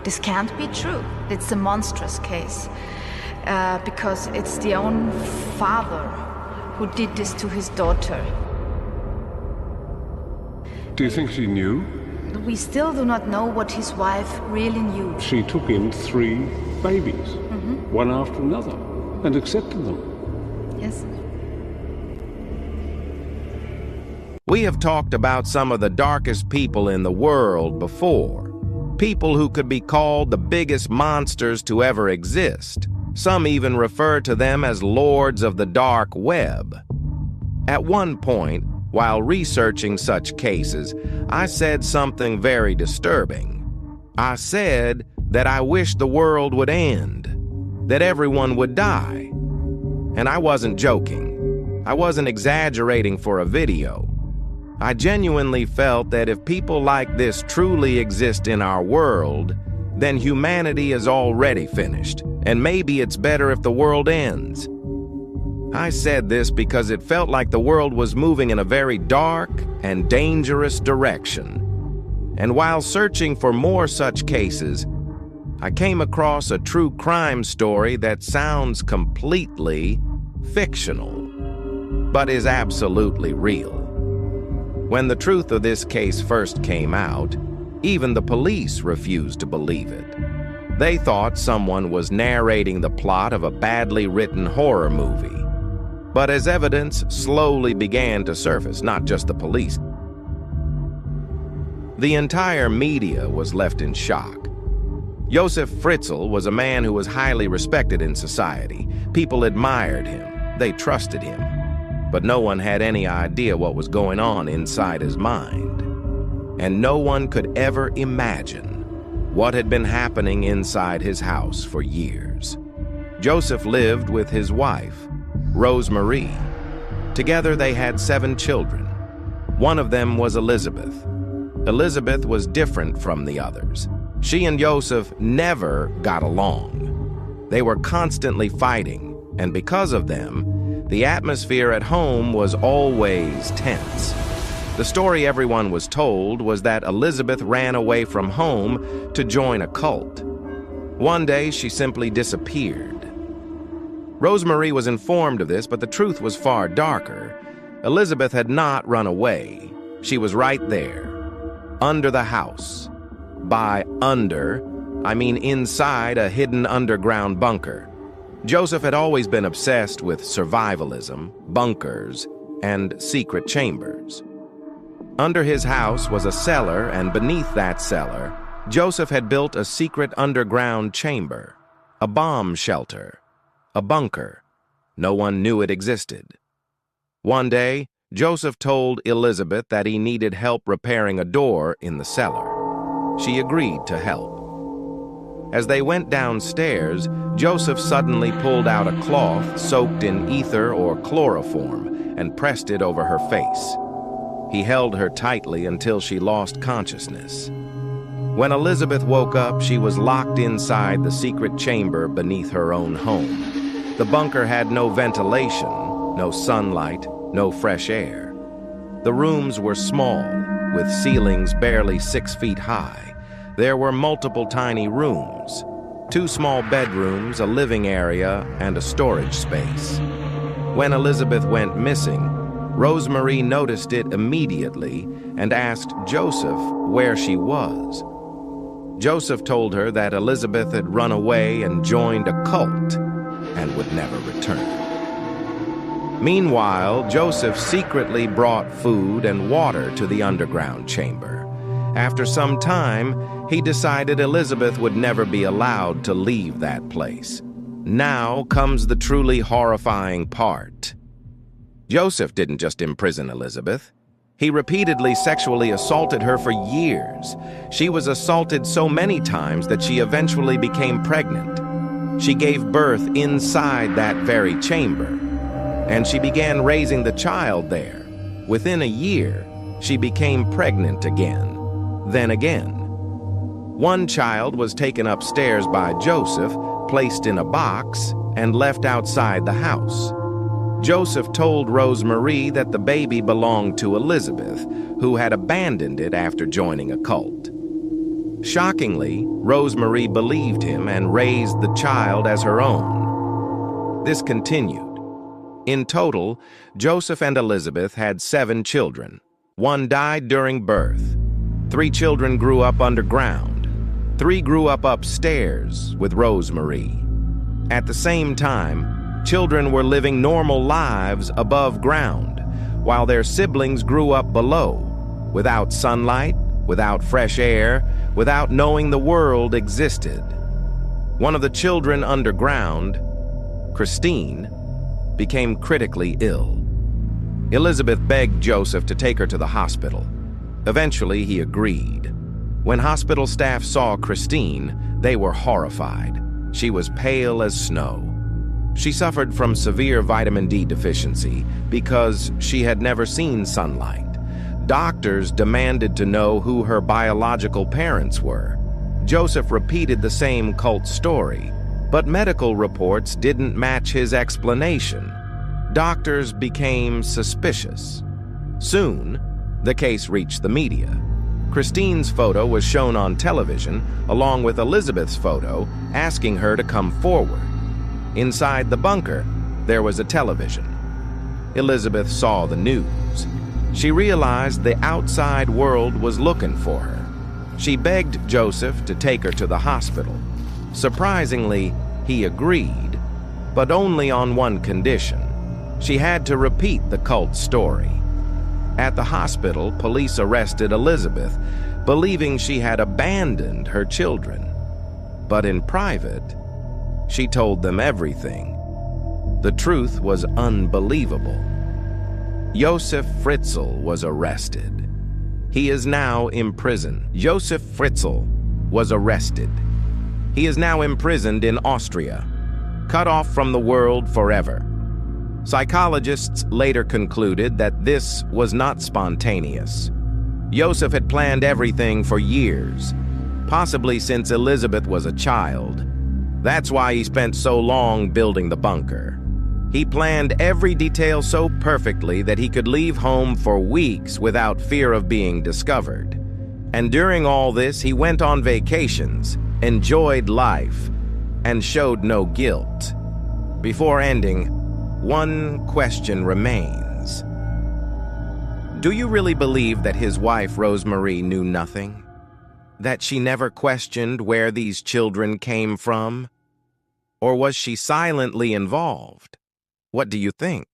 This can't be true. It's a monstrous case. Because it's the own father who did this to his daughter. Do you think she knew? We still do not know what his wife really knew. She took in 3 babies, one after another, and accepted them. Yes. We have talked about some of the darkest people in the world before. People who could be called the biggest monsters to ever exist. Some even refer to them as lords of the dark web. At one point, while researching such cases, I said something very disturbing. I said that I wished the world would end, that everyone would die. And I wasn't joking. I wasn't exaggerating for a video. I genuinely felt that if people like this truly exist in our world, then humanity is already finished, and maybe it's better if the world ends. I said this because it felt like the world was moving in a very dark and dangerous direction. And while searching for more such cases, I came across a true crime story that sounds completely fictional, but is absolutely real. When the truth of this case first came out, even the police refused to believe it. They thought someone was narrating the plot of a badly written horror movie. But as evidence slowly began to surface, not just the police, the entire media was left in shock. Josef Fritzl was a man who was highly respected in society. People admired him. They trusted him. But no one had any idea what was going on inside his mind. And no one could ever imagine what had been happening inside his house for years. Josef lived with his wife, Rosemarie. Together they had 7 children. One of them was Elisabeth. Elisabeth was different from the others. She and Josef never got along. They were constantly fighting, and because of them, the atmosphere at home was always tense. The story everyone was told was that Elisabeth ran away from home to join a cult. One day, she simply disappeared. Rosemarie was informed of this, but the truth was far darker. Elisabeth had not run away. She was right there, under the house. By under, I mean inside a hidden underground bunker. Josef had always been obsessed with survivalism, bunkers, and secret chambers. Under his house was a cellar, and beneath that cellar, Josef had built a secret underground chamber, a bomb shelter, a bunker. No one knew it existed. One day, Josef told Elisabeth that he needed help repairing a door in the cellar. She agreed to help. As they went downstairs, Josef suddenly pulled out a cloth soaked in ether or chloroform and pressed it over her face. He held her tightly until she lost consciousness. When Elisabeth woke up, she was locked inside the secret chamber beneath her own home. The bunker had no ventilation, no sunlight, no fresh air. The rooms were small, with ceilings barely 6 feet high. There were multiple tiny rooms, 2 small bedrooms, a living area, and a storage space. When Elisabeth went missing, Rosemarie noticed it immediately and asked Josef where she was. Josef told her that Elisabeth had run away and joined a cult and would never return. Meanwhile, Josef secretly brought food and water to the underground chamber. After some time, he decided Elisabeth would never be allowed to leave that place. Now comes the truly horrifying part. Josef didn't just imprison Elisabeth. He repeatedly sexually assaulted her for years. She was assaulted so many times that she eventually became pregnant. She gave birth inside that very chamber, and she began raising the child there. Within a year, she became pregnant again, then again. One child was taken upstairs by Josef, placed in a box, and left outside the house. Josef told Rosemarie that the baby belonged to Elisabeth, who had abandoned it after joining a cult. Shockingly, Rosemarie believed him and raised the child as her own. This continued. In total, Joseph and Elisabeth had 7 children. 1 died during birth. 3 children grew up underground. 3 grew up upstairs with Rosemarie. At the same time, children were living normal lives above ground, while their siblings grew up below, without sunlight, without fresh air, without knowing the world existed. One of the children underground, Christine, became critically ill. Elisabeth begged Joseph to take her to the hospital. Eventually, he agreed. When hospital staff saw Christine, they were horrified. She was pale as snow. She suffered from severe vitamin D deficiency because she had never seen sunlight. Doctors demanded to know who her biological parents were. Joseph repeated the same cult story, but medical reports didn't match his explanation. Doctors became suspicious. Soon, the case reached the media. Christine's photo was shown on television, along with Elisabeth's photo, asking her to come forward. Inside the bunker, there was a television. Elisabeth saw the news. She realized the outside world was looking for her. She begged Joseph to take her to the hospital. Surprisingly, he agreed, but only on one condition. She had to repeat the cult story. At the hospital, police arrested Elisabeth, believing she had abandoned her children. But in private, she told them everything. The truth was unbelievable. Josef Fritzl was arrested. He is now in prison. Josef Fritzl was arrested. He is now imprisoned in Austria, cut off from the world forever. Psychologists later concluded that this was not spontaneous. Josef had planned everything for years, possibly since Elisabeth was a child. That's why he spent so long building the bunker. He planned every detail so perfectly that he could leave home for weeks without fear of being discovered. And during all this, he went on vacations, enjoyed life, and showed no guilt. Before ending, one question remains. Do you really believe that his wife, Rosemarie, knew nothing? That she never questioned where these children came from? Or was she silently involved? What do you think?